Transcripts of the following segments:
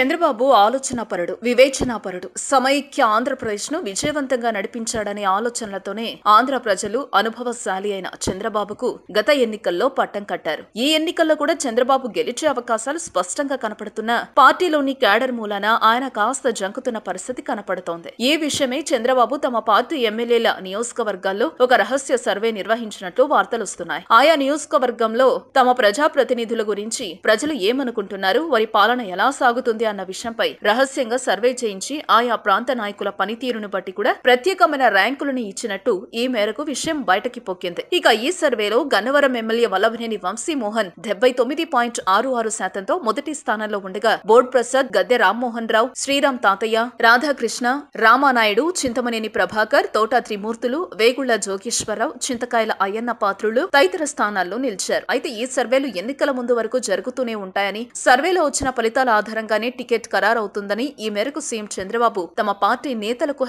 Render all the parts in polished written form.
చంద్రబాబు ఆలోచనాపరుడు, వివేచనాపరుడు, సమైక్య ఆంధ్రప్రదేశ్ను విజయవంతంగా నడిపించాడనే ఆలోచనలతోనే ఆంధ్ర ప్రజలు అనుభవశాలి అయిన చంద్రబాబుకు గత ఎన్నికల్లో పట్టం కట్టారు. ఈ ఎన్నికల్లో కూడా చంద్రబాబు గెలిచే అవకాశాలు స్పష్టంగా కనపడుతున్న పార్టీలోని క్యాడర్ మూలాన ఆయన కాస్త జంకుతున్న పరిస్థితి కనపడుతోంది. ఈ విషయమే చంద్రబాబు తమ పార్టీ ఎమ్మెల్యేల నియోజకవర్గాల్లో ఒక రహస్య సర్వే నిర్వహించినట్లు వార్తలొస్తున్నాయి. ఆయా నియోజకవర్గంలో తమ ప్రజాప్రతినిధుల గురించి ప్రజలు ఏమనుకుంటున్నారు, వారి పాలన ఎలా సాగుతుంది అన్న విషయంపై రహస్యంగా సర్వే చేయించి ఆయా ప్రాంత నాయకుల పనితీరును బట్టి కూడా ప్రత్యేకమైన ర్యాంకులను ఇచ్చినట్టు ఈ మేరకు విషయం బయటకి పొక్కింది. ఇక ఈ సర్వేలో గన్నవరం ఎమ్మెల్యే వల్లభనేని వంశీమోహన్ 79.66%తో మొదటి స్థానంలో ఉండగా బోర్డ్ ప్రసాద్, గద్దె రామ్మోహన్ రావు, శ్రీరామ్ తాతయ్య, రాధాకృష్ణ, రామానాయుడు, చింతమనేని ప్రభాకర్, తోట త్రిమూర్తులు, వేగుళ్ల జోగేశ్వరరావు, చింతకాయల అయ్యన్న పాత్రులు తదితర స్థానాల్లో నిలిచారు. అయితే ఈ సర్వేలు ఎన్నికల ముందు వరకు జరుగుతూనే ఉంటాయని, సర్వేలో వచ్చిన ఫలితాల ఆధారంగానే టికెట్ ఖరారవుతుందని ఈ మేరకు సీఎం చంద్రబాబు తమ పార్టీ నేతలకు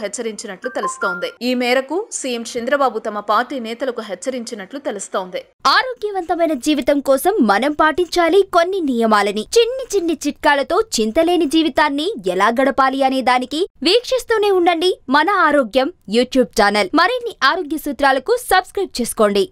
హెచ్చరించినట్లు తెలుస్తోంది. ఆరోగ్యవంతమైన జీవితం కోసం మనం పాటించాలి కొన్ని నియమాలని. చిన్ని చిన్ని చిట్కాలతో చింతలేని జీవితాన్ని ఎలా గడపాలి అనే దానికి వీక్షిస్తూనే ఉండండి మన ఆరోగ్యం యూట్యూబ్ ఛానల్. మరిన్ని ఆరోగ్య సూత్రాలకు సబ్స్క్రైబ్ చేసుకోండి.